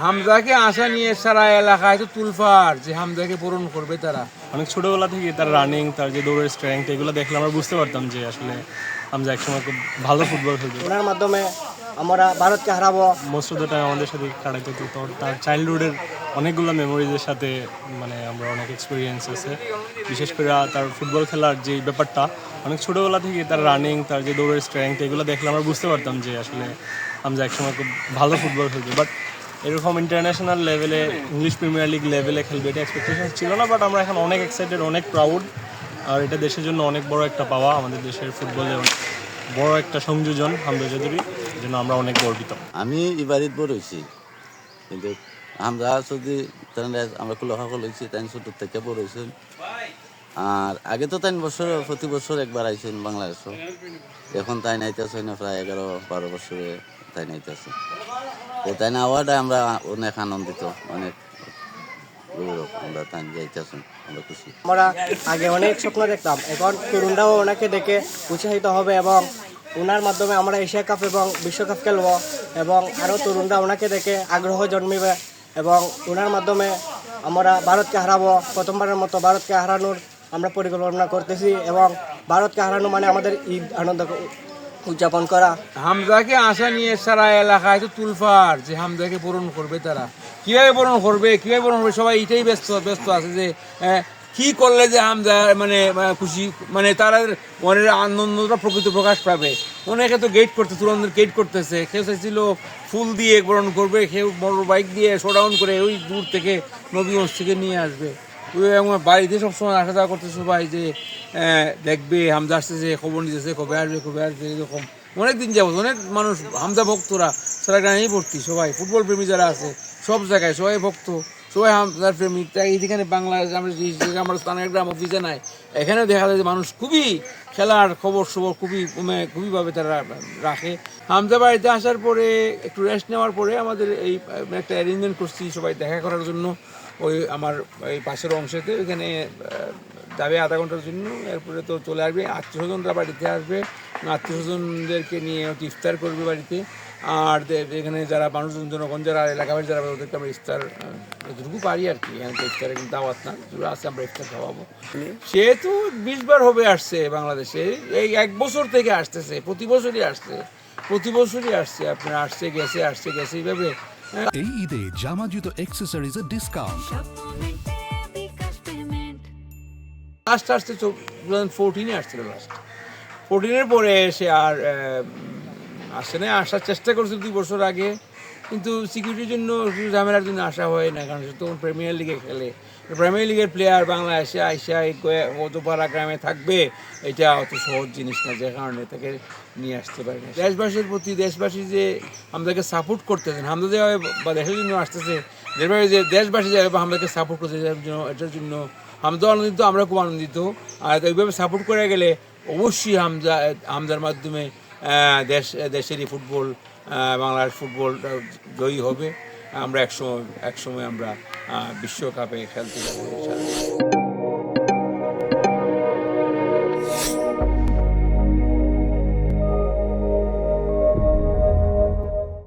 হামজাকে আশা নিয়ে সারা এলাকায় তো তুলফার যে হামজাকে পূরণ করবে তারা। অনেক ছোটোবেলা থেকে তার রানিং, তার যে দৌড়ের স্ট্রেংথ, এগুলো দেখলে আমরা বুঝতে পারতাম যে আসলে হামজা একসময় খুব ভালো ফুটবল খেলতো। ওনার মাধ্যমে আমরা ভারতকে হারাবো। মোস্ট অফ দ্য টাইম আমাদের সাথে কাটাইতে হতো। তো তার চাইল্ডহুডের অনেকগুলো মেমোরিজের সাথে মানে আমরা অনেক এক্সপিরিয়েন্স আছে। বিশেষ করে তার ফুটবল খেলার যে ব্যাপারটা, অনেক ছোটোবেলা থেকে তার রানিং, তার যে দৌড়ের স্ট্রেংথ, এগুলো দেখলে আমরা বুঝতে পারতাম যে আসলে হামজা একসময় খুব ভালো ফুটবল খেলতো। বাট এরকম ইন্টারন্যাশনাল লেভেলে, ইংলিশ প্রিমিয়ার লিগ লেভেলে খেলবে এটা এক্সপেকটেশন ছিল না। বাট আমরা এখন অনেক এক্সাইটেড, অনেক প্রাউড। আর এটা দেশের জন্য অনেক বড় একটা পাওয়া, আমাদের দেশের ফুটবলে অনেক বড় একটা সংযোজন হামজা চৌধুরী, জন্য আমরা অনেক গর্বিত। আমি ইবারিত বড় হয়েছি, কিন্তু আমরা যদি আমরা কুলহাকল হয়েছি তাই ছোট থেকে বড় হয়েছেন। আর আগে তো তাই বছর প্রতি বছর একবার আইছেন বাংলাদেশও, এখন তাই নাইতেছে না, প্রায় 11-12 বছরে তাই নাইতেছে। তাই না আওয়াটা আমরা অনেক আনন্দিত, অনেক গৌরব। আমরা তাই যাইতেছেন, আমরা খুশি। আমরা আগে অনেক স্বপ্ন দেখতাম, এখন তরুণরাও ওনাকে দেখে উৎসাহিত হবে এবং ওনার মাধ্যমে আমরা এশিয়া কাপ এবং বিশ্বকাপ খেলব এবং আরও তরুণরা ওনাকে দেখে আগ্রহ জন্মিবে এবং ওনার মাধ্যমে আমরা ভারতকে হারাবো। প্রথমবারের মতো ভারতকে হারানোর আমরা পরিকল্পনা করতেছি এবং ভারতকে হারানো মানে আমাদের ঈদ আনন্দ উদযাপন করা। হামজাকে আশা নিয়ে সারা এলাকায় তো তুলফার যে হামজাকে পূরণ করবে তারা। কীভাবে পূরণ করবে, কীভাবে পূরণ করবে, সবাই এটাই ব্যস্ত আছে যে কি করলে যে হামজা মানে খুশি, মানে তারা মনের আনন্দটা প্রকৃত প্রকাশ পাবে। অনেকে তো গেট করতে, তুরন্তের গেট করতেছে। কেউ চাইছিল ফুল দিয়ে পূরণ করবে, কেউ মোটর বাইক দিয়ে শোডাউন করে ওই দূর থেকে নবীগঞ্জ থেকে নিয়ে আসবে। এবং বাড়িতে সবসময় আসা যাওয়া করতে সবাই যে দেখবে হামজা আসতেছে, খবর নিতেছে, কবে আসবে এরকম অনেক দিন যাবো। অনেক মানুষ হামজা ভক্তরা সারা গ্রামেই ভর্তি, সবাই ফুটবল প্রেমী যারা আছে সব জায়গায় সবাই ভক্ত, সবাই হামজার প্রেমিক। তাই এইখানে বাংলাদেশ আমরা স্থানীয় গ্রাম অফিসে নাই, এখানেও দেখা যায় যে মানুষ খুবই খেলার খবর খুবইভাবে তারা রাখে। হামজা বাড়িতে আসার পরে একটু রেস্ট নেওয়ার পরে আমাদের এই একটা অ্যারেঞ্জমেন্ট করছি সবাই দেখা করার জন্য। ওই আমার এই পাশের অংশেতে ওইখানে যাবে আধা ঘন্টার জন্য, এরপরে তো চলে আসবে আত্মীয়স্বজনরা বাড়িতে আসবে, আত্মীয়স্বজনদেরকে নিয়ে ইফতার করবে বাড়িতে। আর এখানে যারা মানুষজন, জনগণ যারা এলাকাবাসী যারা, ওদেরকে আমরা ইফতার যতটুকু পারি আর কি, এখানে তো ইফতারে কিন্তু দাওয়াত না, যেগুলো আছে আমরা ইফতার খাওয়াবো। সে তো 20 বার হবে আসছে বাংলাদেশে, এই 1 বছর থেকে আসতেছে, প্রতি বছরই আসছে আপনার আসছে গেছে এইভাবে। এই ঈদে জামা জুতো অ্যাক্সেসরিজের ডিসকাউন্ট। লাস্ট আসছে 2014 আসছিল, লাস্ট 14-এর পরে সে আর আসে না। আসার চেষ্টা করছে 2 বছর আগে, কিন্তু সিকিউরিটির জন্য, ঝামেলার জন্য আসা হয় না, কারণ সে তখন প্রিমিয়ার লিগে খেলে। প্রিমিয়ার লিগের প্লেয়ার বাংলাদেশে আইসা অতপাড়া গ্রামে থাকবে, এটা অত সহজ জিনিস না, যে কারণে তাকে নিয়ে আসতে পারে না। দেশবাসীর প্রতি, দেশবাসী যে আমাদেরকে সাপোর্ট করতেছেন, হামজা যেভাবে বা দেশের জন্য আসতেছে, দেশবাসী যেভাবে আমাদেরকে সাপোর্ট করতেছে, এটার জন্য হামজা আনন্দিত, আমরা খুব আনন্দিত। আর এইভাবে সাপোর্ট করে গেলে অবশ্যই হামজার মাধ্যমে দেশেরই ফুটবল, বাংলাদেশ ফুটবল জয়ী হবে। আমরা একসময় আমরা বিশ্বকাপে খেলতে যাবো।